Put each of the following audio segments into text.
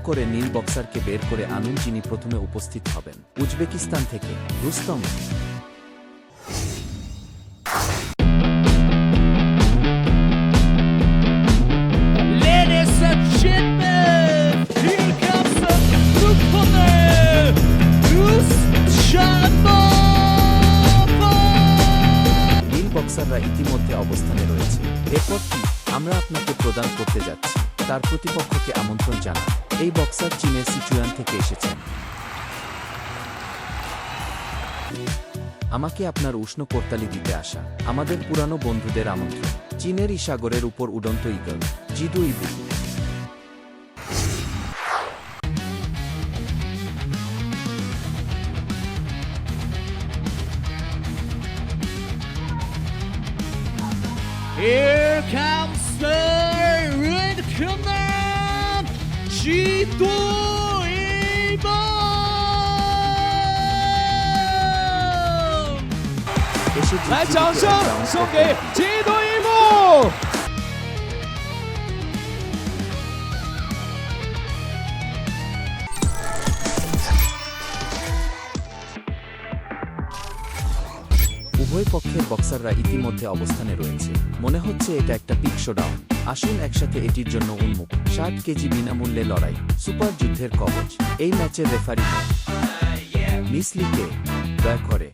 করে নীল বক্সারকে বের করে আনুন, যিনি প্রথমে উপস্থিত হবেন উজবেকিস্তান থেকে রুস্তম। নীল বক্সাররা ইতিমধ্যে অবস্থানে রয়েছে। এরপর কি আমরা আপনাকে প্রদান করতে যাচ্ছি তার প্রতিপক্ষকে আমন্ত্রণ জানান। এই বক্সার চীনের সিচুয়ান থেকে এসেছেন। আমাকে আপনার উষ্ণ করতালি দিতে আসা আমাদের পুরানো বন্ধুদের আমন্ত্রণ। চীনের সাগরের উপর উড়ন্ত eagle জিদু Ibu. Here comes the red command, Jidu Ibu! 来，掌声送给吉多伊布！ উভয় পক্ষের বক্সাররা ইতিমধ্যে অবস্থানে রয়েছে। মনে হচ্ছে এটা একটা পিক শোডাউন। আসুন একসাথে এটির জন্য উন্মুখ। 60 কেজি বিনামূল্যে লড়াই, সুপার যুদ্ধের কবচ। এই ম্যাচের রেফারি মিস লিকে দয়া করে।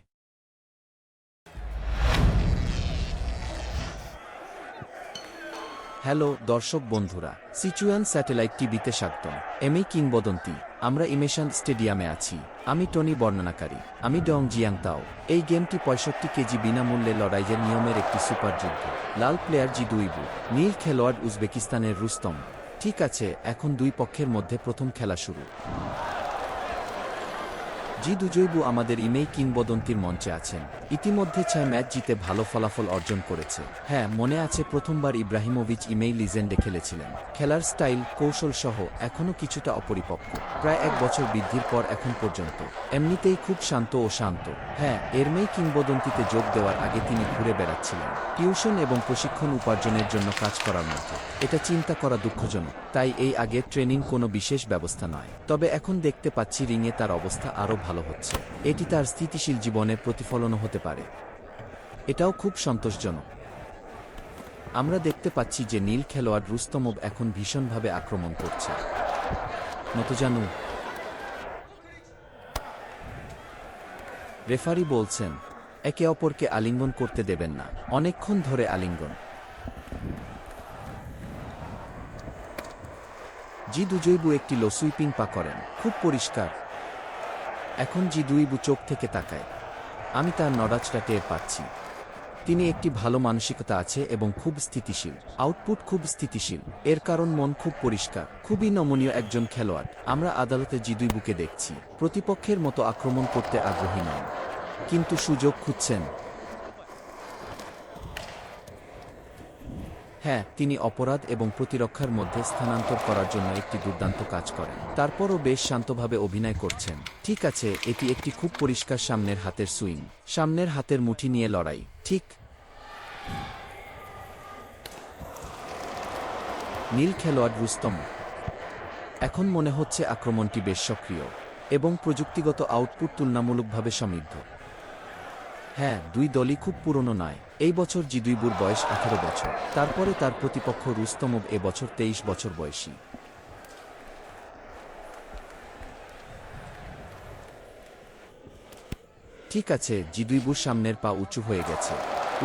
হ্যালো দর্শক বন্ধুরা, সিচুয়ান স্যাটেলাইট টিভিতে স্বাগতম। এমএ কিংবদন্তি, আমরা ইমেশন স্টেডিয়ামে আছি। আমি টনি বর্ণনাকারী, আমি ডং জিয়াংতাও। এই গেমটি 65 কেজি বিনামূল্যে লড়াইয়ের নিয়মের একটি সুপার যুদ্ধ। লাল প্লেয়ার জিদু ইবু, নীল খেলোয়াড় উজবেকিস্তানের রুস্তম। ঠিক আছে, এখন দুই পক্ষের মধ্যে প্রথম খেলা শুরু। জিদু জৈবু আমাদের ইমেই কিংবদন্তির মঞ্চে আছেন। ইতিমধ্যে 6 ম্যাচ জিতে ভালো ফলাফল অর্জন করেছে। হ্যাঁ, মনে আছে প্রথমবার ইব্রাহিমোভিচ ইমেই লিজেন্ডে খেলেছিলেন। খেলার স্টাইল, কৌশল সহ এখনও কিছুটা অপরিপক্ক। প্রায় 1 বছর বৃদ্ধির পর এখন পর্যন্ত এমনিতেই খুব শান্ত ও শান্ত। হ্যাঁ, এরমেই কিংবদন্তিতে যোগ দেওয়ার আগে তিনি ঘুরে বেড়াচ্ছিলেন টিউশন এবং প্রশিক্ষণ উপার্জনের জন্য কাজ করার মধ্যে। এটা চিন্তা করা দুঃখজনক। তাই এই আগের ট্রেনিং কোনো বিশেষ ব্যবস্থা নয়। তবে এখন দেখতে পাচ্ছি রিংয়ে তার অবস্থা আরও ভালো হচ্ছে। এটি তার স্থিতিশীল জীবনের প্রতিফলনও হতে পারে। এটাও খুব সন্তোষজনক। আমরা দেখতে পাচ্ছি যে নীল খেলোয়াড় রুস্তমভ এখন ভীষণভাবে আক্রমণ করছে। নতজানু রেফারি বলছেন একে অপরকে আলিঙ্গন করতে দেবেন না। অনেকক্ষণ ধরে আলিঙ্গন। জিদু জৈবু একটি লো সুইপিং পা করেন, খুব পরিষ্কার। এখন জিদু ইবু চোখ থেকে তাকায়। আমি তার নড়াচড়া টের পাচ্ছি। তিনি একটি ভালো মানসিকতা আছে এবং খুব স্থিতিশীল। আউটপুট খুব স্থিতিশীল। এর কারণ মন খুব পরিষ্কার। খুবই নমনীয় একজন খেলোয়াড়। আমরা আদালতে জিদু ইবুকে দেখছি প্রতিপক্ষের মতো আক্রমণ করতে আগ্রহী নন, কিন্তু সুযোগ খুঁজছেন। হ্যাঁ, তিনি অপরাধ এবং প্রতিরক্ষার মধ্যে স্থানান্তর করার জন্য একটি দুর্দান্ত কাজ করেন। তারপরও বেশ শান্তভাবে অভিনয় করছেন। ঠিক আছে, এটি একটি খুব পরিষ্কার সামনের হাতের সুইং। সামনের হাতের মুঠি নিয়ে লড়াই। ঠিক। নীল খেলোয়াড় রুস্তম। এখন মনে হচ্ছে আক্রমণটি বেশ সক্রিয় এবং প্রযুক্তিগত আউটপুট তুলনামূলকভাবে সমৃদ্ধ। হ্যাঁ, দুই দলই খুব পুরনো নয়। এই বছর জিদুইবুর বয়স 18 বছর। তারপরে তার প্রতিপক্ষ রুস্তমভ এবছর 23 বছর বয়সী। ঠিক আছে, জিদুইবুর সামনের পা উঁচু হয়ে গেছে।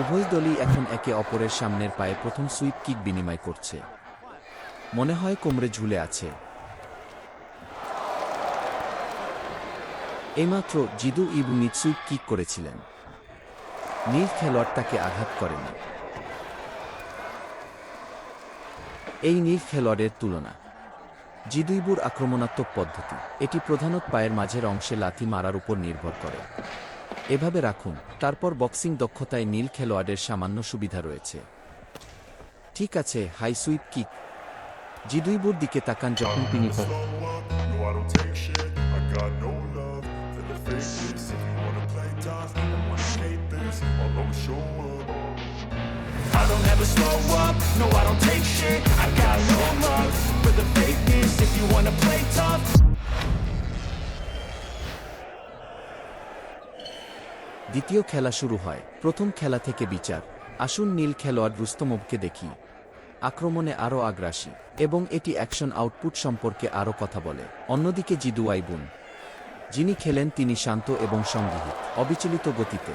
উভয় দলই এখন একে অপরের সামনের পায়ে প্রথম সুইপ কিক বিনিময় করছে। মনে হয় কোমরে ঝুলে আছে। এইমাত্র জিদু ইবু মিড সুইপ কিক করেছিলেন। নীল খেলোয়াড় তাকে আঘাত করেনি। এই নীল খেলোয়াড়ের তুলনা জিদুইবুর আক্রমণাত্মক পদ্ধতি। এটি প্রধানত পায়ের মাঝের অংশে লাথি মারার উপর নির্ভর করে। এভাবে রাখুন। তারপর বক্সিং দক্ষতায় নীল খেলোয়াড়ের সামান্য সুবিধা রয়েছে। ঠিক আছে, হাই সুইপ কিক। জিদুইবুর দিকে তাকান যখন তিনি never slow up, no I don't take shit. I got no love for the fakeness. If you wanna play tough, দ্বিতীয় খেলা শুরু হয়। প্রথম খেলা থেকে বিচার। আসুন নীল খেলোয়াড় রুস্তমভকে দেখি। আক্রমণে আরও আগ্রাসী এবং এটি অ্যাকশন আউটপুট সম্পর্কে আরও কথা বলে। অন্যদিকে জিদু আইবুন, যিনি খেলেন তিনি শান্ত এবং সংগৃহীত, অবিচলিত গতিতে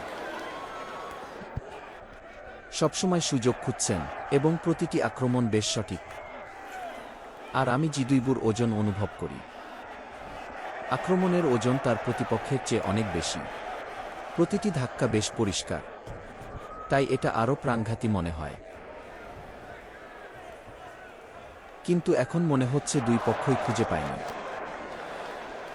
সবসময় সুযোগ খুঁজছেন এবং প্রতিটি আক্রমণ বেশ সঠিক। আর আমি জিদুইবুর ওজন অনুভব করি। আক্রমণের ওজন তার প্রতিপক্ষের চেয়ে অনেক বেশি। প্রতিটি ধাক্কা বেশ পরিষ্কার, তাই এটা আরও প্রাণঘাতী মনে হয়। কিন্তু এখন মনে হচ্ছে দুই পক্ষই খুঁজে পায়নি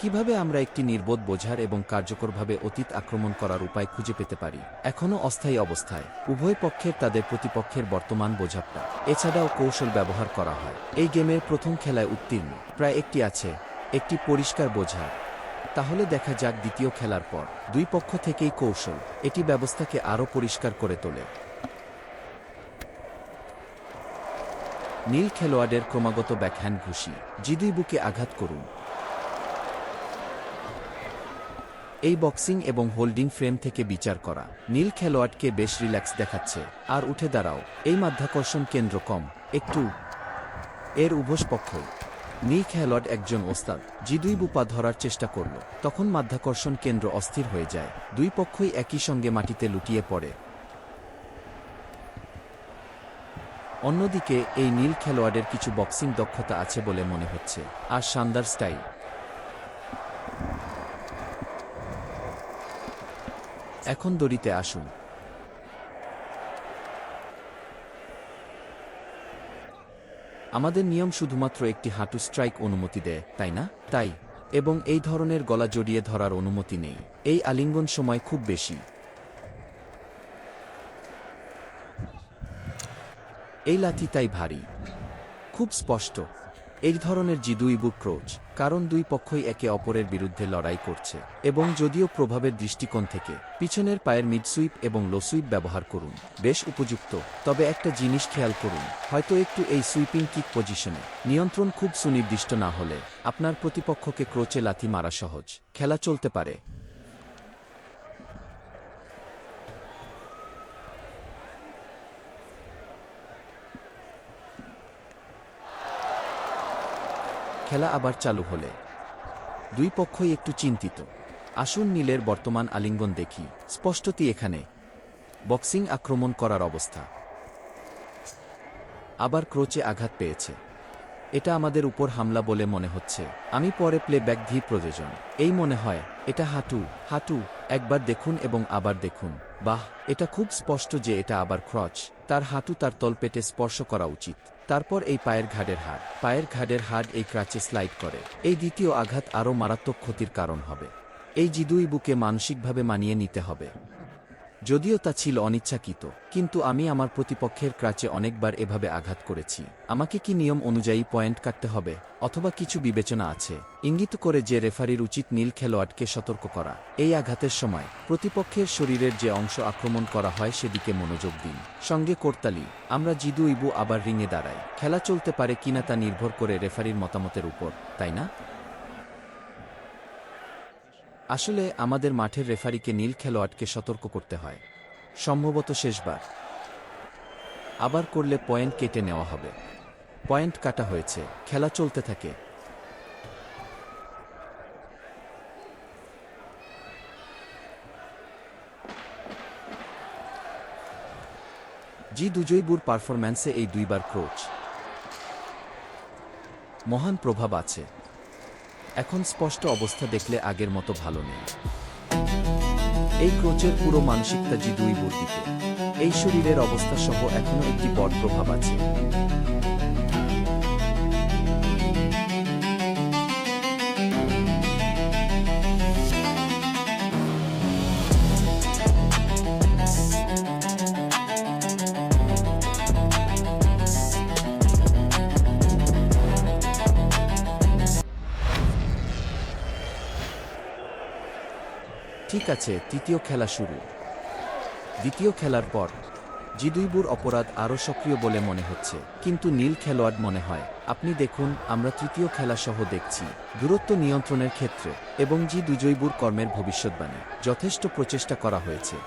কিভাবে আমরা একটি নির্বোধ বোঝার এবং কার্যকরভাবে অতীত আক্রমণ করার উপায় খুঁজে পেতে পারি। এখনও অস্থায়ী অবস্থায় উভয় পক্ষের তাদের প্রতিপক্ষের বর্তমান বোঝাপটা এছাড়াও কৌশল ব্যবহার করা হয়। এই গেমের প্রথম খেলায় উত্তীর্ণ প্রায় একটি আছে, একটি পরিষ্কার বোঝা। তাহলে দেখা যাক দ্বিতীয় খেলার পর দুই পক্ষ থেকেই কৌশল এটি ব্যবস্থাকে আরও পরিষ্কার করে তোলে। নীল খেলোয়াড়ের ক্রমাগত ব্যাকহ্যান্ড ঘুষি, জিদুই বুকে আঘাত করুন। এই বক্সিং এবং হোল্ডিং ফ্রেম থেকে বিচার করা নীল খেলোয়াড়কে বেশ রিল্যাক্স দেখাচ্ছে। আর উঠে দাঁড়াও, এই মাধ্যাকর্ষণ কেন্দ্র কম একটু এর উভয় পক্ষই। নীল খেলোয়াড় একজন ওস্তাদ জিদুই পা ধরার চেষ্টা করল, তখন মাধ্যাকর্ষণ কেন্দ্র অস্থির হয়ে যায়। দুই পক্ষই একই সঙ্গে মাটিতে লুটিয়ে পড়ে। অন্যদিকে এই নীল খেলোয়াড়ের কিছু বক্সিং দক্ষতা আছে বলে মনে হচ্ছে, আর শানদার স্টাইল। এখন দড়িতে আসুন। আমাদের নিয়ম শুধুমাত্র একটি হাঁটু স্ট্রাইক অনুমতি দেয়, তাই না? তাই এবং এই ধরনের গলা জড়িয়ে ধরার অনুমতি নেই। এই আলিঙ্গন সময় খুব বেশি। এই লাথি তাই ভারী, খুব স্পষ্ট। এই ধরনের জিদুইবু ক্রোচ, কারণ দুই পক্ষই একে অপরের বিরুদ্ধে লড়াই করছে। এবং যদিও প্রভাবের দৃষ্টিকোণ থেকে পিছনের পায়ের মিড সুইপ এবং লো সুইপ ব্যবহার করুন, বেশ উপযুক্ত। তবে একটা জিনিস খেয়াল করুন, হয়তো একটু এই সুইপিং কিক পজিশনে নিয়ন্ত্রণ খুব সুনির্দিষ্ট না হলে আপনার প্রতিপক্ষকে ক্রোচে লাথি মারা সহজ। খেলা চলতে পারে। খেলা আবার চালু হলে দুই পক্ষই একটু চিন্তিত। আসুন নীলের বর্তমান আলিঙ্গন দেখি। স্পষ্টতই এখানে বক্সিং আক্রমণ করার অবস্থা। আবার ক্রোচে আঘাত পেয়েছে। এটা আমাদের উপর হামলা বলে মনে হচ্ছে। আমি পরে প্লে ব্যাক ধি প্রয়োজন। এই মনে হয় এটা হাঁটু হাঁটু। একবার দেখুন এবং আবার দেখুন। বাহ, এটা খুব স্পষ্ট যে এটা আবার ক্রচ। তার হাঁটু তার তলপেটে স্পর্শ করা উচিত। তারপর এই পায়ের ঘাড়ের হাড় এই ক্রাচে স্লাইড করে। এই দ্বিতীয় আঘাত আরও মারাত্মক ক্ষতির কারণ হবে। এই জিদুই বুকে মানসিকভাবে মানিয়ে নিতে হবে। যদিও তা ছিল অনিচ্ছাকৃত, কিন্তু আমি আমার প্রতিপক্ষের ক্রাচে অনেকবার এভাবে আঘাত করেছি। আমাকে কি নিয়ম অনুযায়ী পয়েন্ট কাটতে হবে, অথবা কিছু বিবেচনা আছে? ইঙ্গিত করে যে রেফারির উচিত নীল খেলোয়াড়কে সতর্ক করা। এই আঘাতের সময় প্রতিপক্ষের শরীরের যে অংশ আক্রমণ করা হয় সেদিকে মনোযোগ দিন। সঙ্গে করতালি। আমরা জিদুইবু আবার রিংয়ে দাঁড়াই। খেলা চলতে পারে কিনা তা নির্ভর করে রেফারির মতামতের উপর, তাই না? আসলে আমাদের মাঠের রেফারিকে নীল খেলোয়াড়কে সতর্ক করতে হয়, সম্ভবত শেষবার। আবার করলে পয়েন্ট কেটে নেওয়া হবে। পয়েন্ট কাটা হয়েছে। খেলা চলতে থাকে। জিদুইবুর পারফরম্যান্সে এই দুইবার ক্রোচ মহান প্রভাব আছে। এখন স্পষ্ট অবস্থা দেখলে আগের মতো ভালো নেই। এই ক্রোচের পুরো মানসিকতা জিদুইবুর দিকে। এই শরীরের অবস্থা সহ এখনও একটি বড় প্রভাব আছে। ঠিক আছে, তৃতীয় খেলা শুরু। দ্বিতীয় খেলার পর জিদুইবুর অপরাধ আরও সক্রিয় বলে মনে হচ্ছে, কিন্তু নীল খেলোয়াড় মনে হয়। আপনি দেখুন, আমরা তৃতীয় খেলা সহ দেখছি দূরত্ব নিয়ন্ত্রণের ক্ষেত্রে এবং জিদুইবুর কর্মের ভবিষ্যৎবাণী যথেষ্ট প্রচেষ্টা করা হয়েছে।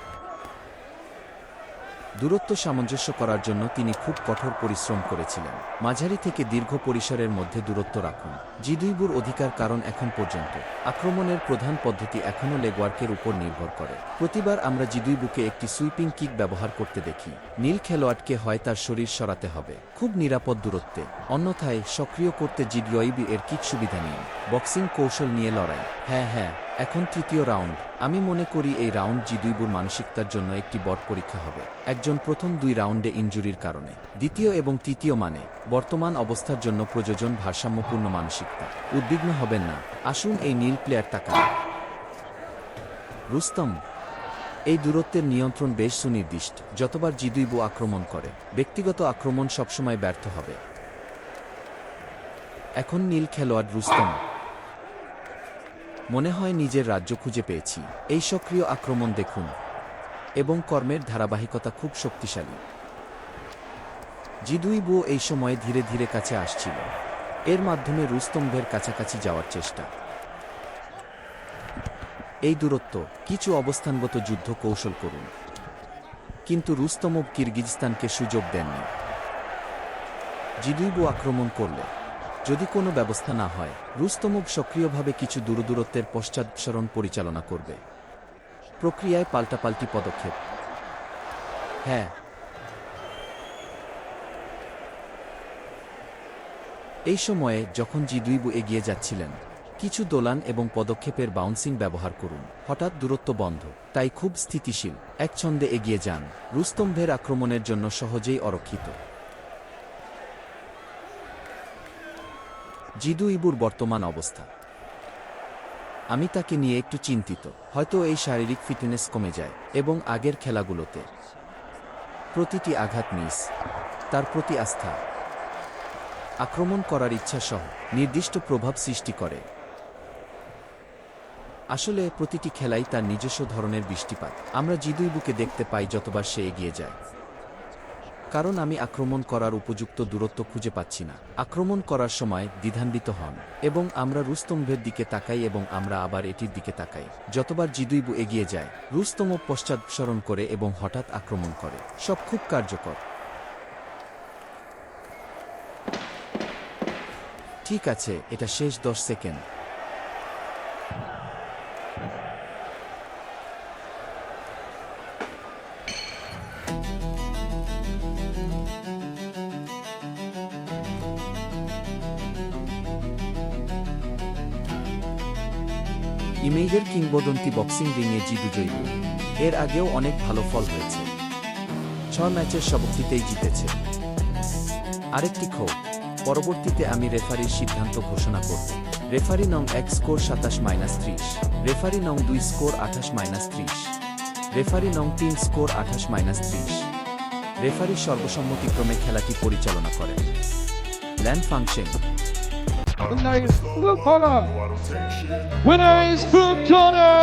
দূরত্ব সামঞ্জস্য করার জন্য তিনি খুব কঠোর পরিশ্রম করেছিলেন। মাঝারি থেকে দীর্ঘ পরিসরের মধ্যে দূরত্ব রাখুন। জিদুইবুর অধিকার কারণ এখন পর্যন্ত আক্রমণের প্রধান পদ্ধতি এখনও লেগওয়ার্কের উপর নির্ভর করে। প্রতিবার আমরা জিদুইবুকে একটি সুইপিং কিক ব্যবহার করতে দেখি। নীল খেলোয়াড়কে হয় তার শরীর সরাতে হবে খুব নিরাপদ দূরত্বে, অন্যথায় সক্রিয় করতে জিদুইবু এর কিক সুবিধা নিন। বক্সিং কৌশল নিয়ে লড়াই। হ্যাঁ, এখন তৃতীয় রাউন্ড। আমি মনে করি এই রাউন্ড জিদুইবুর মানসিকতার জন্য একটি বড় পরীক্ষা হবে। একজন প্রথম 2 রাউন্ডে ইনজুরির কারণে, দ্বিতীয় এবং তৃতীয় মানে বর্তমান অবস্থার জন্য প্রয়োজন ভারসাম্যপূর্ণ মানসিকতা। উদ্বিগ্ন হবেন না। আসুন এই নীল প্লেয়ার তাকান। রুস্তম। এই দূরত্বের নিয়ন্ত্রণ বেশ সুনির্দিষ্ট। যতবার জিদুইবু আক্রমণ করে, ব্যক্তিগত আক্রমণ সবসময় ব্যর্থ হবে। এখন নীল খেলোয়াড় রুস্তম মনে হয় নিজের রাজ্য খুঁজে পেয়েছি। এই সক্রিয় আক্রমণ দেখুন এবং কর্মের ধারাবাহিকতা খুব শক্তিশালী। জিদুইবু এই সময়ে ধীরে ধীরে কাছে আসছিল, এর মাধ্যমে রুস্তম্ভের কাছাকাছি যাওয়ার চেষ্টা। এই দূরত্ব কিছু অবস্থানগত যুদ্ধ কৌশল করুন, কিন্তু রুস্তমভ কিরগিজস্তানকে সুযোগ দেননি। জিদুইবু আক্রমণ করলে যদি কোনো ব্যবস্থা না হয়, রুস্তমভ সক্রিয়ভাবে কিছু দূরত্বের পশ্চাদপসরণ পরিচালনা করবে। প্রক্রিয়ায় পাল্টাপাল্টি পদক্ষেপ। হ্যাঁ, এই সময়ে যখন জিদুইবু এগিয়ে যাচ্ছিলেন, কিছু দোলান এবং পদক্ষেপের বাউন্সিং ব্যবহার করুন। হঠাৎ দূরত্ব বন্ধ, তাই খুব স্থিতিশীল এক ছন্দে এগিয়ে যান। রুস্তম্ভের আক্রমণের জন্য সহজেই অরক্ষিত। জিদুইবুর বর্তমান অবস্থা, আমি তাকে নিয়ে একটু চিন্তিত। হয়তো এই শারীরিক ফিটনেস কমে যায় এবং আগের খেলাগুলোতে প্রতিটি আঘাত মিস। তার প্রতি আস্থা, আক্রমণ করার ইচ্ছা সহ নির্দিষ্ট প্রভাব সৃষ্টি করে। আসলে প্রতিটি খেলাই তার নিজস্ব ধরনের বৃষ্টিপাত। আমরা জিদুইবুকে দেখতে পাই যতবার সে এগিয়ে যায়, কারণ আমি আক্রমণ করার উপযুক্ত দূরত্ব খুঁজে পাচ্ছি না। আক্রমণ করার সময় দ্বিধান্বিত হন এবং আমরা রুস্তম্ভের দিকে তাকাই এবং আমরা আবার এটির দিকে তাকাই। যতবার জিদুইবু এগিয়ে যায়, রুস্তম পশ্চাদপসরণ করে এবং হঠাৎ আক্রমণ করে। সব খুব কার্যকর। ঠিক আছে, এটা শেষ 10 সেকেন্ড। ইমেজের কিংবদন্তি বক্সিং রিংয়ে জিদুইবু এর আগেও অনেক ভালো ফল হয়েছে। 6 ম্যাচের সবকটিতেই জিতেছে। আরেকটি ক্ষোভ, পরবর্তীতে আমি রেফারির সিদ্ধান্ত ঘোষণা করব। রেফারি নং 1 স্কোর 27-30, রেফারি নং 2 স্কোর 28-30, রেফারি নং 3 স্কোর 28-30। রেফারি সর্বসম্মতিক্রমে খেলাটি পরিচালনা করেন। Land function. Winner is Luke Connor. Winner is Luke Connor.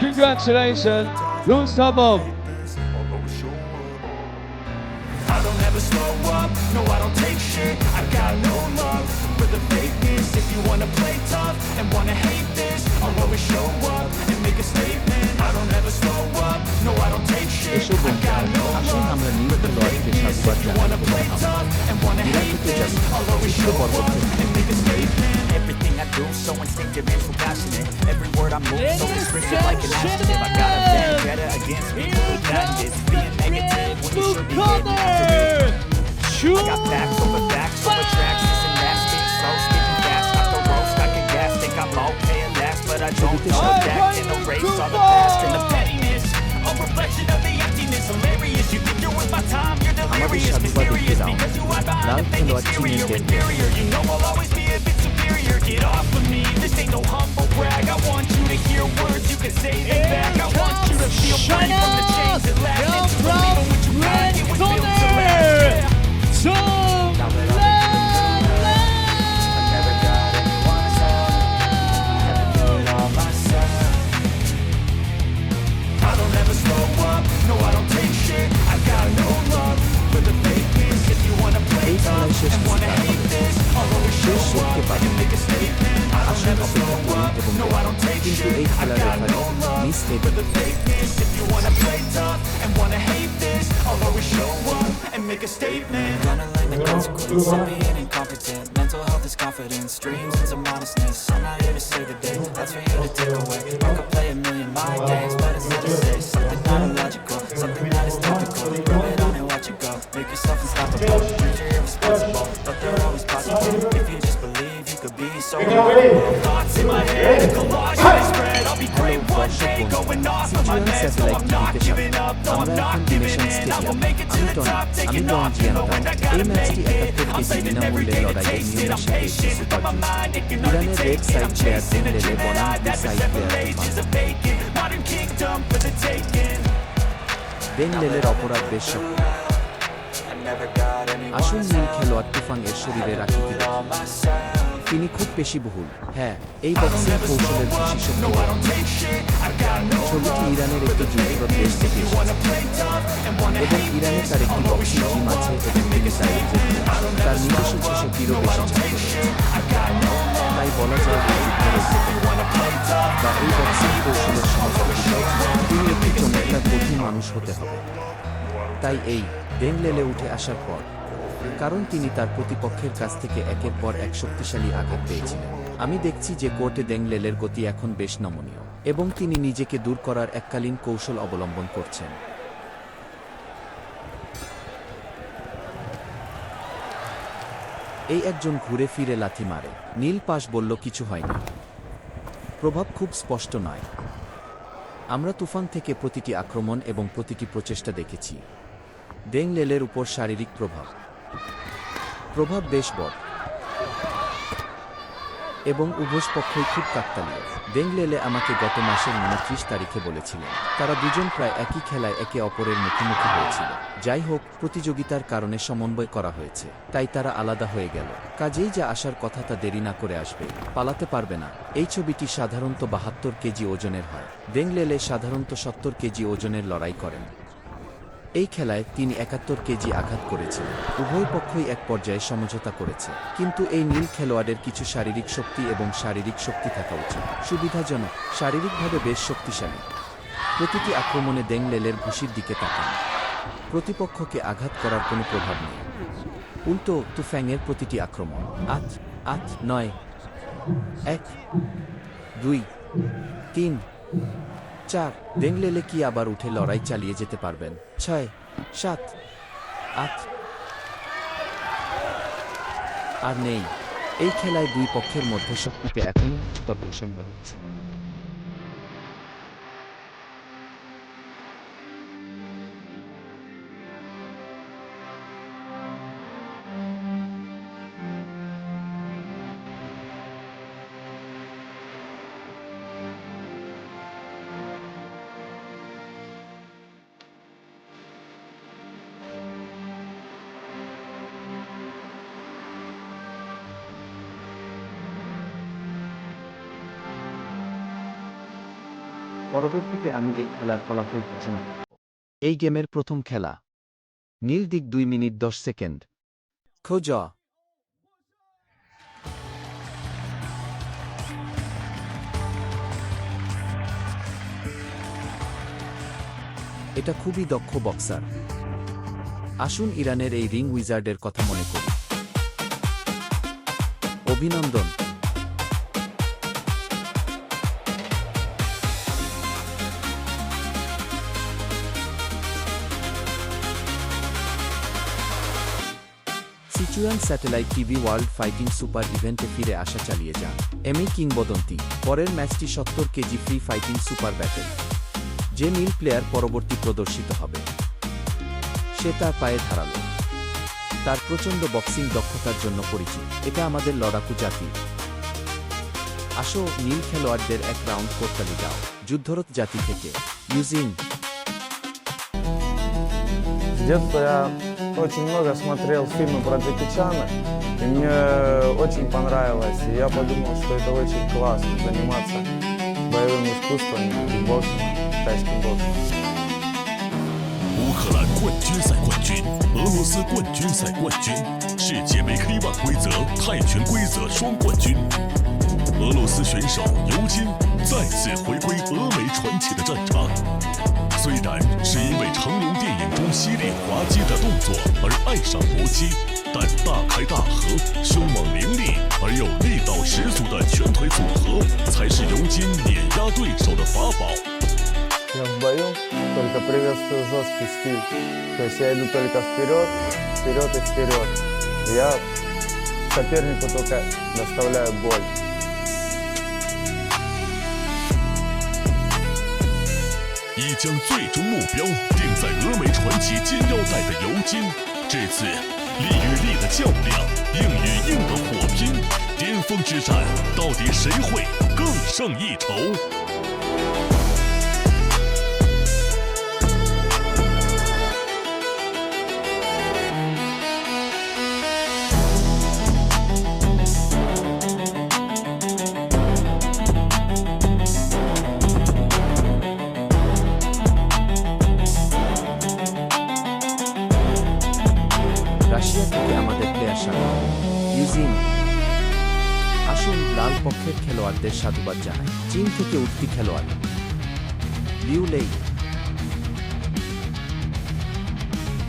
Congratulations, Rustamov. I don't ever slow up, no I don't take shit. I got no love for the fakeness. If you wanna play tough and wanna hate this, I'll always show up and make a statement. I don't ever slow up, no I don't take shit. I got no love for the fakeness. If you wanna play tough and wanna hate this, I'll always show up and make a statement. Everything I do so instinctive and so passionate. Every word I move so restrictive like an adjective. I got a vendetta against people who got this. Being negative when you should be getting after it. I got facts over tracks, missing that, spitting slow, spitting fast, off the road, stuck in gas, think I'm okay at last, but I don't know that, in the race, all the past and the pettiness, a reflection of the emptiness, hilarious, you think you're worth my time, you're delirious, mysterious, because you hide behind a fake exterior, inferior, you know I'll always be a bit superior, get off of me, this ain't no humble brag, I want you to hear words, you can say them back, I want you to feel free from the chains that last, and to believe in what you got, it was built to last, yeah. I don't ever slow up, no I don't take shit. I got no love a statement. Gonna learn the consequence of being incompetent. Mental health is confidence, dreams and some modestness. I'm not here to save the day, that's for you to take away. I could play a million mind games, but instead just say something not illogical, something that is topical. Throw it on and watch it go. Make yourself unstoppable. Dreams are irresponsible, but they're always possible. If you just believe, you could be so remarkable. Thoughts in my head, collage and spread. I'll be great one day, going off of my meds. No, I'm not giving up, no, I'm not giving in. I will make it to the top, taking off, you know, and I gotta make it. I'm saving every day to taste it, I'm patient. But my mind, it can only take it. I'm chasing a dream, I've been saving for ages of vacant. Modern kingdom for the taking. ডেংলেলের অপরাধ বেশ শক্ত। I never got anyone আসুন নীল খেলোয়াড় তুফাং এর শরীরের আকৃতি দেখি। on myself. তিনি খুব পেশিবহুল। হ্যাঁ, এই বক্সিং কৌশলের বেশি শক্তি। No, I don't take shit, I got no ছবিটি ইরানের একটি যুদ্ধরত দেশ থেকে এসেছে wanna play tough and wanna এবং hate ইরানে this. তার একটি I'll always boxing show team আছে up এবং and make তিনি a তার statement. তার নিজস্ব 600টিরও বেশি ছাত্র রয়েছে। I got no love. তাই বলা যায় যে যুদ্ধের Wanna play tough. বা এই বক্সিং কৌশলের সমস্ত বিষয় তিনি একটি চমৎকার কঠিন মানুষ হতে হবে। তাই এই ডেংলেলে উঠে আসার পর, কারণ তিনি তার প্রতিপক্ষের কাছ থেকে একের পর এক শক্তিশালী আঘাত পেয়েছিলেন। আমি দেখছি যে কোর্টে ডেংলেলের গতি এখন বেশ নমনীয় এবং তিনি নিজেকে দূর করার এককালীন কৌশল অবলম্বন করছেন। এই একজন ঘুরে ফিরে লাথি মারে। নীল পাশ বলল কিছু হয়নি। প্রভাব খুব স্পষ্ট নয়। আমরা তুফান থেকে প্রতিটি আক্রমণ এবং প্রতিটি প্রচেষ্টা দেখেছি। ডেংলেলের উপর শারীরিক প্রভাব বেশ বড় এবং উভয় পক্ষই খুব কাকতালীয়। ডেংলেলে আমাকে গত মাসের 29 তারিখে বলেছিলেন তারা দুজন প্রায় একই খেলায় একে অপরের মুখোমুখি হয়েছিল। যাই হোক, প্রতিযোগিতার কারণে সমন্বয় করা হয়েছে, তাই তারা আলাদা হয়ে গেল। কাজেই যা আসার কথা তা দেরি না করে আসবে, পালাতে পারবে না। এই ছবিটি সাধারণত 72 কেজি ওজনের হয়। ডেংলেলে সাধারণত 70 কেজি ওজনের লড়াই করেন। এই খেলায় তিনি 71 কেজি আঘাত করেছিলেন। উভয় পক্ষই এক পর্যায়ে সমঝোতা করেছে, কিন্তু এই নীল খেলোয়াড়ের কিছু শারীরিক শক্তি এবং শারীরিক শক্তি থাকা উচিত। সুবিধাজনক, শারীরিকভাবে বেশ শক্তিশালী। প্রতিটি আক্রমণে ডেংলেলের ঘুষির দিকে তাকান। প্রতিপক্ষকে আঘাত করার কোনো প্রভাব নেই। উল্টো তুফ্যাংয়ের প্রতিটি আক্রমণ 8, 9, 1, 2, 3, 4। ডেংলেলে কি আবার উঠে লড়াই চালিয়ে যেতে পারবেন? 6, 7, 8 আর নেই। এই খেলায় দুই পক্ষের মধ্যে শক্তিতে এখনও তর্কসঙ্গ হচ্ছে। পরবর্তীতে আমি এই খেলার ফলাফল ঘোষণা করব। এই গেমের প্রথম খেলা। নীল দিক 2 মিনিট 10 সেকেন্ড। খোঁজা এটা খুবই দক্ষ বক্সার। আসুন ইরানের এই রিং উইজার্ডের কথা মনে করি। অভিনন্দন। Sichuan satellite TV world fighting super ইভেন্টে ফিরে আসা চালিয়ে যান এমি কিংবদন্তি। পরের ম্যাচটি 70 KG free fighting super battle. যে নীল প্লেয়ার পরবর্তী প্রদর্শিত হবে সে তার পায়ে ধারালো। তার প্রচণ্ড বক্সিং দক্ষতার জন্য পরিচিত। এটা আমাদের লড়াকু জাতি। আসো নীল খেলোয়াড়দের এক রাউন্ড করতালি দাও। যুদ্ধরত জাতি থেকে ইউজিন। С детства я очень много смотрел фильмы про Джеки Чана, и мне очень понравилось. И я подумал, что это очень классно заниматься боевыми искусствами, кикбоксингом, тайским боксом. 乌克兰冠军赛冠军，俄罗斯冠军赛冠军，世界杯K1规则、泰拳规则双冠军。俄罗斯选手尤金再次回归俄美传奇的战场。虽然是因为成龙电影中犀利滑稽的动作而爱上搏击，但大开大合、凶猛凌厉而又力道十足的拳腿组合，才是尤金碾压对手的法宝。 Я в бою только приветствую жесткий стиль. То есть я иду только вперед, вперед и вперед. Я сопернику только доставляю боль. 已将最终目标定在峨眉传奇金腰带的尤金，这次力与力的较量，硬与硬的火拼，巅峰之战到底谁会更胜一筹？ রাশিয়া থেকে আমাদের প্লেয়ার স্বাগত ইউজিন আসুন লাল পক্ষের খেলোয়াড়দের সাধুবাদ জানাই চীন থেকে উঠতি খেলোয়াড় লিউ লেই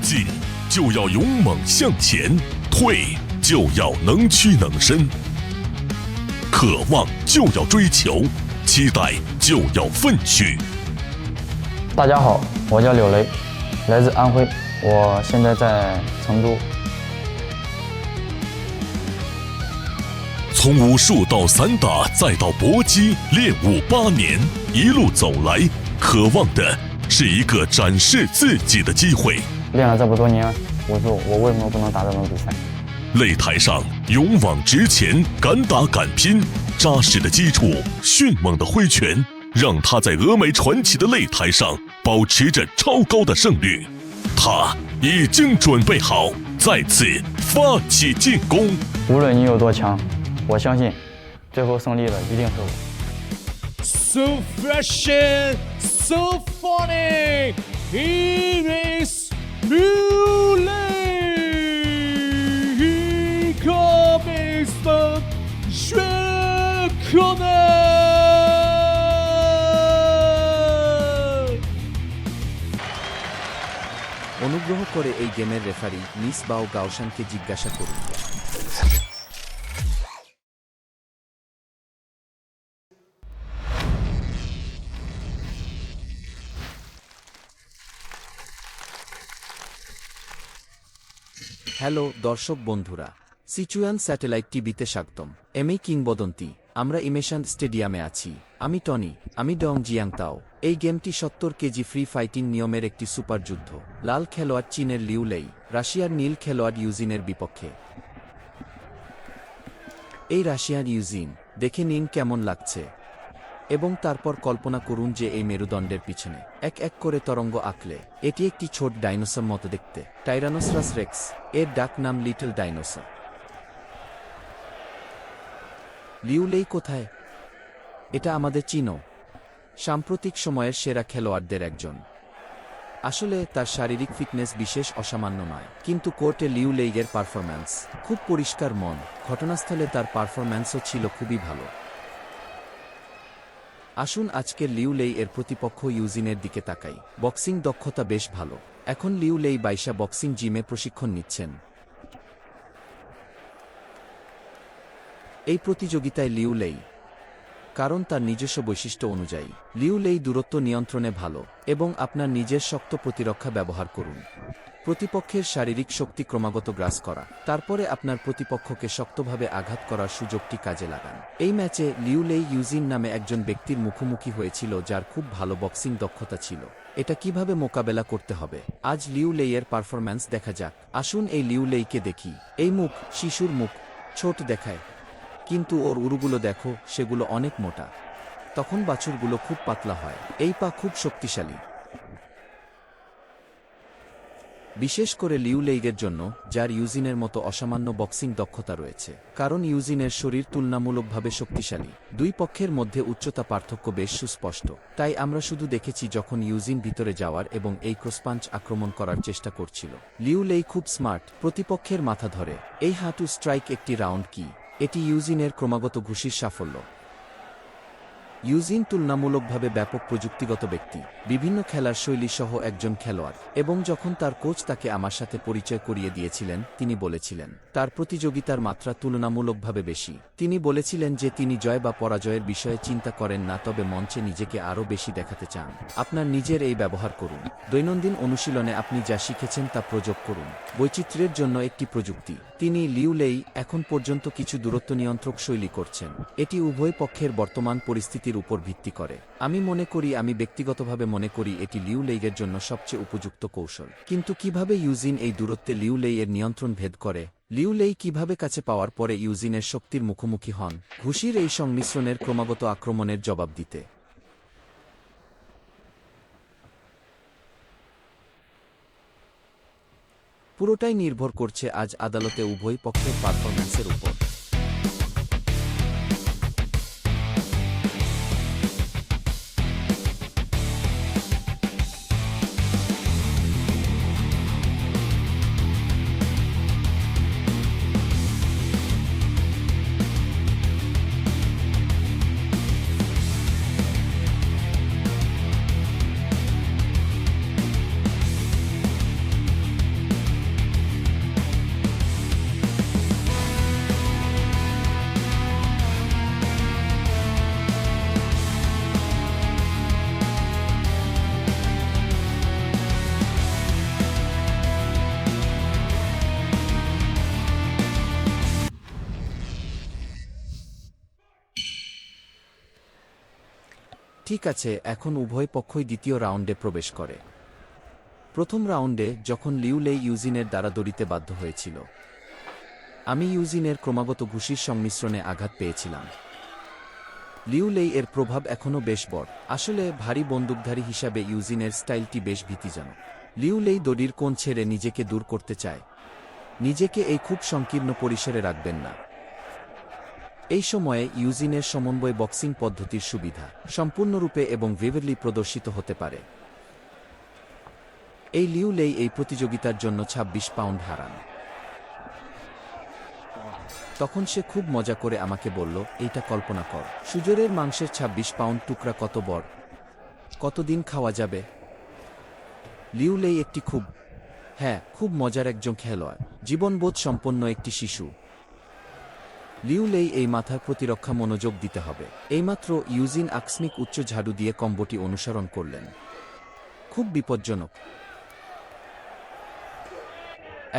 进就要勇猛向前，退就要能屈能伸，渴望就要追求，期待就要奋去。 大家好，我叫柳雷，来自安徽，我现在在成都。 从武术到散打，再到搏击，练武8年，一路走来，渴望的是一个展示自己的机会。练了这么多年武术，我为什么不能打这种比赛？擂台上勇往直前，敢打敢拼，扎实的基础，迅猛的挥拳，让他在峨眉传奇的擂台上保持着超高的胜率。他已经准备好再次发起进攻。无论你有多强，我相信最后胜利的一定是我。 So fresh and so funny. Here is Liu Lei. He comes the Red Corner. অনুগ্রহ করে এই গেমের রেফারি মিস বাও গাওশানকে জিজ্ঞাসা করুন হ্যালো দর্শক বন্ধুরা সিচুয়ান স্যাটেলাইট টিভিতে স্বাগতম এমএই কিংবদন্তি আমরা ইমেশান স্টেডিয়ামে আছি আমি টনি আমি ডং জিয়াংতাও এই গেমটি 70 কেজি ফ্রি ফাইটিং নিয়মের একটি সুপার যুদ্ধ লাল খেলোয়াড় চীনের লিউ লেই রাশিয়ার নীল খেলোয়াড় ইউজিনের বিপক্ষে এই রাশিয়ান ইউজিন দেখে নিন কেমন লাগছে এবং তারপর কল্পনা করুন যে এই মেরুদণ্ডের পিছনে এক এক করে তরঙ্গ আঁকলে এটি একটি ছোট ডাইনোসর মতো দেখতে টাইরানোসরাস রেক্স এর ডাক নাম লিটল ডাইনোসর লিউ লেই কোথায় এটা আমাদের চীনও সাম্প্রতিক সময়ের সেরা খেলোয়াড়দের একজন আসলে তার শারীরিক ফিটনেস বিশেষ অসামান্য নয় কিন্তু কোর্টে লিউ লেইয়ের পারফরম্যান্স খুব পরিষ্কার মন ঘটনাস্থলে তার পারফরম্যান্সও ছিল খুবই ভালো আসুন আজকের লিউ লেই এর প্রতিপক্ষ ইউজিনের দিকে তাকাই বক্সিং দক্ষতা বেশ ভালো এখন লিউ লেই বাইশা বক্সিং জিমে প্রশিক্ষণ নিচ্ছেন এই প্রতিযোগিতায় লিউ লেই কারণ তার নিজস্ব বৈশিষ্ট্য অনুযায়ী লিউ লেই দূরত্ব নিয়ন্ত্রণে ভালো এবং আপনার নিজের শক্ত প্রতিরক্ষা ব্যবহার করুন প্রতিপক্ষের শারীরিক শক্তি ক্রমাগত গ্রাস করা তারপরে আপনার প্রতিপক্ষকে শক্তভাবে আঘাত করার সুযোগটি কাজে লাগান এই ম্যাচে লিউ লেই ইউজিন নামে একজন ব্যক্তির মুখোমুখি হয়েছিল যার খুব ভালো বক্সিং দক্ষতা ছিল এটা কিভাবে মোকাবেলা করতে হবে আজ লিউ লেইয়ের পারফরম্যান্স দেখা যাক আসুন এই লিউ লেইকে দেখি এই মুখ শিশুর মুখ ছোট দেখায় কিন্তু ওর উরুগুলো দেখো সেগুলো অনেক মোটা তখন বাছুরগুলো খুব পাতলা হয় এই পা খুব শক্তিশালী বিশেষ করে লিউ লেইয়ের জন্য যার ইউজিনের মতো অসামান্য বক্সিং দক্ষতা রয়েছে কারণ ইউজিনের শরীর তুলনামূলকভাবে শক্তিশালী দুই পক্ষের মধ্যে উচ্চতা পার্থক্য বেশ সুস্পষ্ট তাই আমরা শুধু দেখেছি যখন ইউজিন ভিতরে যাওয়ার এবং এই ক্রসপাঞ্চ আক্রমণ করার চেষ্টা করছিল লিউ লেই খুব স্মার্ট প্রতিপক্ষের মাথা ধরে এই হাঁটু স্ট্রাইক একটি রাউন্ড কি এটি ইউজিনের ক্রমাগত ঘুষির সাফল্য ইউজিন তুলনামূলকভাবে ব্যাপক প্রযুক্তিগত ব্যক্তি, বিভিন্ন খেলার শৈলী সহ একজন খেলোয়াড়, এবং যখন তার কোচ তাকে আমার সাথে পরিচয় করিয়ে দিয়েছিলেন, তিনি বলেছিলেন তার প্রতিযোগিতার মাত্রা তুলনামূলকভাবে বেশি। তিনি বলেছিলেন যে তিনি জয় বা পরাজয়ের বিষয়ে চিন্তা করেন না, তবে মঞ্চে নিজেকে আরও বেশি দেখাতে চান। আপনার নিজের এই ব্যবহার করুন। দৈনন্দিন অনুশীলনে আপনি যা শিখেছেন তা প্রয়োগ করুন। বৈচিত্র্যের জন্য একটি প্রযুক্তি। তিনি লিউ লেই এখন পর্যন্ত কিছু দূরত্ব নিয়ন্ত্রক শৈলী করছেন। এটি উভয় পক্ষের বর্তমান পরিস্থিতির উপর ভিত্তি করে। আমি ব্যক্তিগতভাবে মনে করি এটি লিউ লেইয়ের জন্য সবচেয়ে উপযুক্ত কৌশল। কিন্তু কিভাবে ইউজিন এই দূরত্বে লিউ লেইয়ের নিয়ন্ত্রণ ভেদ করে? লিউ লেই কিভাবে কাছে পাওয়ার পরে ইউজিনের শক্তির মুখোমুখি হন, ঘুষির এই সংমিশ্রণের ক্রমাগত আক্রমণের জবাব দিতে? পুরোটাই নির্ভর করছে আজ আদালতে উভয় পক্ষের পারফরম্যান্সের উপর। ঠিক আছে, এখন উভয় পক্ষই দ্বিতীয় রাউন্ডে প্রবেশ করে। প্রথম রাউন্ডে যখন লিউ লেই ইউজিনের দ্বারা দৌড়িতে বাধ্য হয়েছিল, আমি ইউজিনের ক্রমাগত ঘুষির সংমিশ্রণে আঘাত পেয়েছিলাম। লিউ লেই এর প্রভাব এখনও বেশ বড়। আসলে ভারী বন্দুকধারী হিসাবে ইউজিনের স্টাইলটি বেশ ভীতিজনক। লিউ লেই দড়ির কোণ ছেড়ে নিজেকে দূর করতে চায়। নিজেকে এই খুব সংকীর্ণ পরিসরে রাখবেন না। এই সময়ে ইউজিনের সমন্বয় বক্সিং পদ্ধতির সুবিধা সম্পূর্ণরূপে এবং ভিভিডলি প্রদর্শিত হতে পারে। এই লিউ লেই এই প্রতিযোগিতার জন্য ২৬ পাউন্ড হারান। তখন সে খুব মজা করে আমাকে বলল, এইটা কল্পনা কর, সুজরের মাংসের ২৬ পাউন্ড টুকরা কত বড়, কতদিন খাওয়া যাবে? লিউ লেই একটি খুব মজার একজন খেলোয়াড়, জীবনবোধ সম্পন্ন একটি শিশু। লিউ লেই এই মাথার প্রতিরক্ষা মনোযোগ দিতে হবে। এইমাত্র ইউজিন আকস্মিক উচ্চ ঝাড়ু দিয়ে কম্বোটি অনুসরণ করলেন। খুব বিপজ্জনক।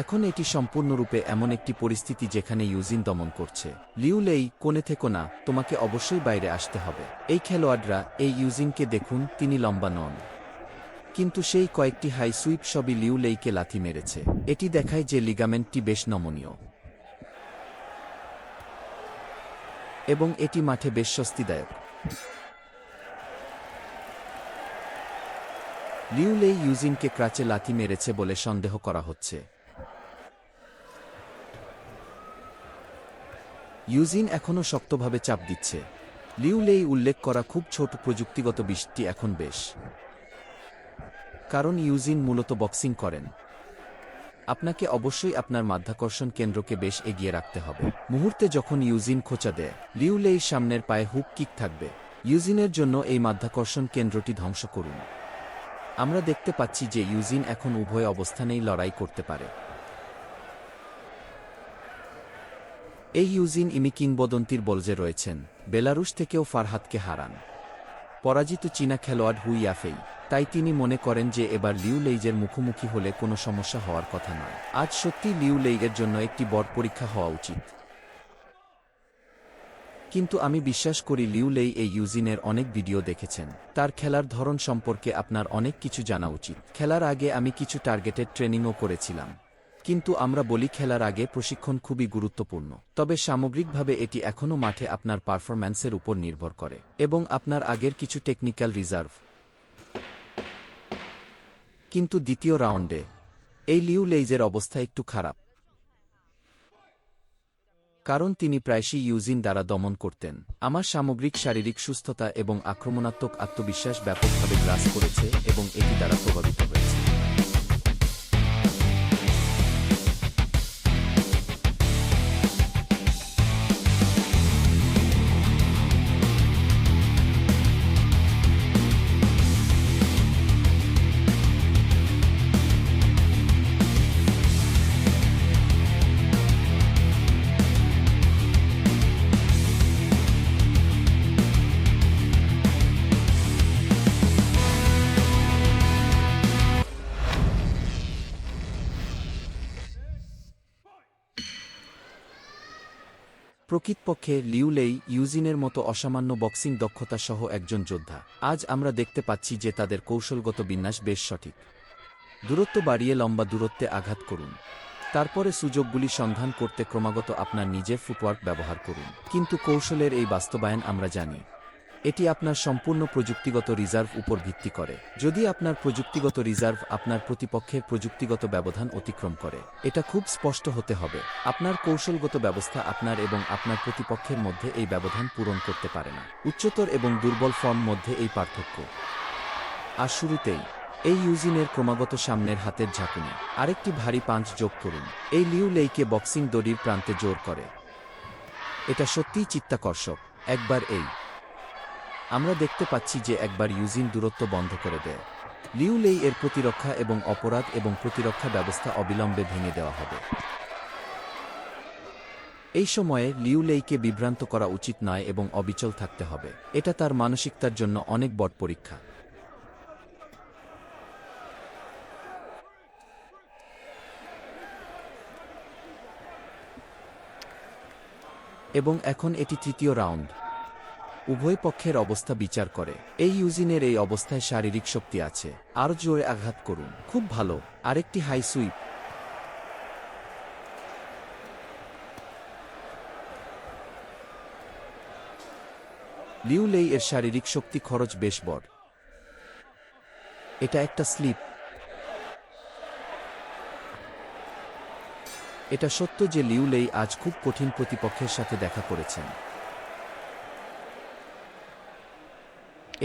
এখন এটি সম্পূর্ণরূপে এমন একটি পরিস্থিতি যেখানে ইউজিন দমন করছে। লিউ লেই, কোণে থেকো না, তোমাকে অবশ্যই বাইরে আসতে হবে। এই খেলোয়াড়রা, এই ইউজিনকে দেখুন, তিনি লম্বা নন, কিন্তু সেই কয়েকটি হাই সুইপ সবই লিউ লেইকে লাথি মেরেছে। এটি দেখায় যে লিগামেন্টটি বেশ নমনীয় এবং এটি মাঠে বেশ স্বস্তিদায়ক। লিউ লেই ইউজিনকে ক্রাচে লাথি মেরেছে বলে সন্দেহ করা হচ্ছে। ইউজিন এখনও শক্তভাবে চাপ দিচ্ছে। লিউ লেই উল্লেখ করা খুব ছোট প্রযুক্তিগত বিষয়টি এখন বেশ, কারণ ইউজিন মূলত বক্সিং করেন। আপনাকে অবশ্যই আপনার মাধ্যাকর্ষণ কেন্দ্রকে বেশ এগিয়ে রাখতে হবে। মুহূর্তে যখন ইউজিন খোঁচা দেয়, লিউ লেইর সামনের পায়ে হুক কিক থাকবে। ইউজিনের জন্য এই মাধ্যাকর্ষণ কেন্দ্রটি ধ্বংস করুন। আমরা দেখতে পাচ্ছি যে ইউজিন এখন উভয় অবস্থানেই লড়াই করতে পারে। এই ইউজিন কিংবদন্তির বলজে রয়েছেন। বেলারুশ থেকেও ফারহাদকে হারান পরাজিত চীনা খেলোয়াড় হু ইয়াফেই। তাই তিনি মনে করেন যে এবার লিউ লেইজের মুখোমুখি হলে কোনো সমস্যা হওয়ার কথা নয়। আজ সত্যি লিউ লেইয়ের জন্য একটি বড় পরীক্ষা হওয়া উচিত। কিন্তু আমি বিশ্বাস করি লিউ লেই এই ইউজিনের অনেক ভিডিও দেখেছেন। তার খেলার ধরন সম্পর্কে আপনার অনেক কিছু জানা উচিত। খেলার আগে আমি কিছু টার্গেটেড ট্রেনিংও করেছিলাম। কিন্তু আমরা বলি খেলার আগে প্রশিক্ষণ খুবই গুরুত্বপূর্ণ। তবে সামগ্রিকভাবে এটি এখনও মাঠে আপনার পারফরম্যান্সের উপর নির্ভর করে এবং আপনার আগের কিছু টেকনিক্যাল রিজার্ভ। কিন্তু দ্বিতীয় রাউন্ডে এই লিউ লেইজের অবস্থা একটু খারাপ, কারণ তিনি প্রায়শই ইউজিন দ্বারা দমন করতেন। আমার সামগ্রিক শারীরিক সুস্থতা এবং আক্রমণাত্মক আত্মবিশ্বাস ব্যাপকভাবে গ্রাস করেছে এবং এটি দ্বারা প্রভাবিত হয়েছে। প্রকৃতপক্ষে লিউ লেই ইউজিনের মতো অসামান্য বক্সিং দক্ষতা সহ একজন যোদ্ধা। আজ আমরা দেখতে পাচ্ছি যে তাদের কৌশলগত বিন্যাস বেশ সঠিক। দূরত্ব বাড়িয়ে লম্বা দূরত্বে আঘাত করুন, তারপরে সুযোগগুলি সন্ধান করতে ক্রমাগত আপনার নিজের ফুটওয়ার্ক ব্যবহার করুন। কিন্তু কৌশলের এই বাস্তবায়ন আমরা জানি এটি আপনার সম্পূর্ণ প্রযুক্তিগত রিজার্ভ উপর ভিত্তি করে। যদি আপনার প্রযুক্তিগত রিজার্ভ আপনার প্রতিপক্ষের প্রযুক্তিগত ব্যবধান অতিক্রম করে, এটা খুব স্পষ্ট হতে হবে আপনার কৌশলগত ব্যবস্থা আপনার এবং আপনার প্রতিপক্ষের মধ্যে এই ব্যবধান পূরণ করতে পারে না। উচ্চতর এবং দুর্বল ফর্ম মধ্যে এই পার্থক্য। আর শুরুতেই এই ইউজিনের ক্রমাগত সামনের হাতের ঝাঁকুনি, আরেকটি ভারী পাঞ্চ যোগ করুন। এই লিউ লেইকে বক্সিং দড়ির প্রান্তে জোর করে। এটা সত্যিই চিত্তাকর্ষক। একবার আমরা দেখতে পাচ্ছি যে একবার ইউজিন দূরত্ব বন্ধ করে দেয়। লিউ লেই এর প্রতিরক্ষা এবং অপরাধ এবং প্রতিরক্ষা ব্যবস্থা অবিলম্বে ভেঙে দেওয়া হবে। এই সময়ে লিউ লেইকে বিভ্রান্ত করা উচিত নয় এবং অবিচল থাকতে হবে। এটা তার মানসিকতার জন্য অনেক বড় পরীক্ষা। এবং এখন এটি তৃতীয় রাউন্ড। উভয় পক্ষের অবস্থা বিচার করে এই ইউজিনের এই অবস্থায় শারীরিক শক্তি আছে। আরও জোরে আঘাত করুন। খুব ভালো। আরেকটি হাই সুইপ। লিউ লেই এর শারীরিক শক্তি খরচ বেশ বড়। এটা একটা স্লিপ। এটা সত্য যে লিউ লেই আজ খুব কঠিন প্রতিপক্ষের সাথে দেখা করেছেন।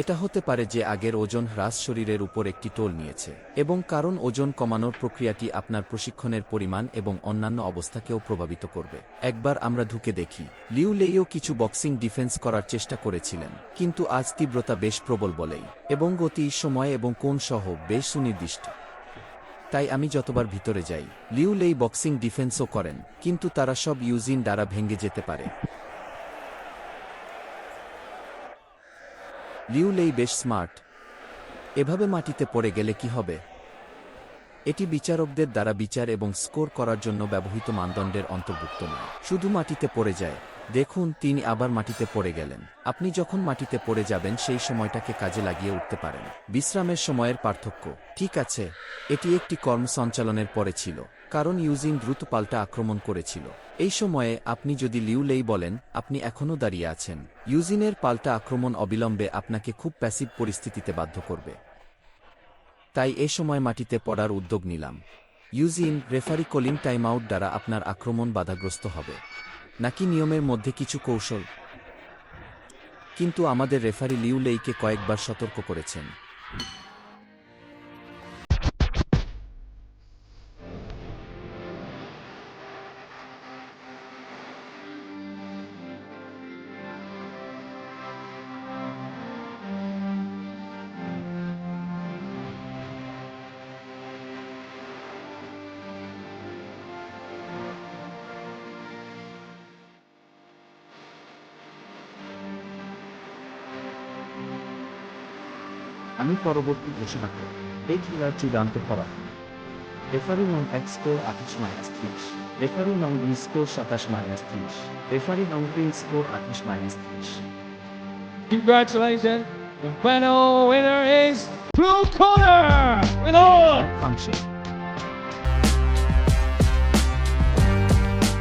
এটা হতে পারে যে আগের ওজন হ্রাস শরীরের উপর একটি টোল নিয়েছে, এবং কারণ ওজন কমানোর প্রক্রিয়াটি আপনার প্রশিক্ষণের পরিমাণ এবং অন্যান্য অবস্থাকেও প্রভাবিত করবে। একবার আমরা ঢুকে দেখি লিউ লেইও কিছু বক্সিং ডিফেন্স করার চেষ্টা করেছিলেন, কিন্তু আজ তীব্রতা বেশ প্রবল বলেই এবং গতি, সময় এবং কোণ সহ বেশ সুনির্দিষ্ট। তাই আমি যতবার ভিতরে যাই লিউ লেই বক্সিং ডিফেন্সও করেন, কিন্তু তারা সব ইউজিন দ্বারা ভেঙে যেতে পারে। লিউ লেই বেশ স্মার্ট। এভাবে মাটিতে পড়ে গেলে কি হবে? এটি বিচারকদের দ্বারা বিচার এবং স্কোর করার জন্য ব্যবহৃত মানদণ্ডের অন্তর্ভুক্ত নয়। শুধু মাটিতে পড়ে যায়। দেখুন, তিনি আবার মাটিতে পড়ে গেলেন। আপনি যখন মাটিতে পড়ে যাবেন সেই সময়টাকে কাজে লাগিয়ে উঠতে পারেন। বিশ্রামের সময়ের পার্থক্য। ঠিক আছে, এটি একটি কর্ম সঞ্চালনের পরে ছিল, কারণ ইউজিন দ্রুত পাল্টা আক্রমণ করেছিল। এই সময়ে আপনি যদি লিউ লেই বলেন আপনি এখনও দাঁড়িয়ে আছেন, ইউজিনের পাল্টা আক্রমণ অবিলম্বে আপনাকে খুব প্যাসিভ পরিস্থিতিতে বাধ্য করবে। তাই এ সময় মাটিতে পড়ার উদ্যোগ নিলাম। Eugene, referee calling time out দ্বারা আপনার আক্রমণ বাধাগ্রস্ত হবে, নাকি নিয়মের মধ্যে কিছু কৌশল? কিন্তু আমাদের রেফারি লিউ লেইকে কয়েকবার সতর্ক করেছেন। আমি পরবর্তী ঘোষণা করি এই খেলার চূড়ান্ত ফলাফল। রেফারি নং 1 স্কোর 28-30, রেফারি নং 2 স্কোর 27-30, রেফারি নং 3 score 28-30। Congratulations, the final winner is Blue Corner with all function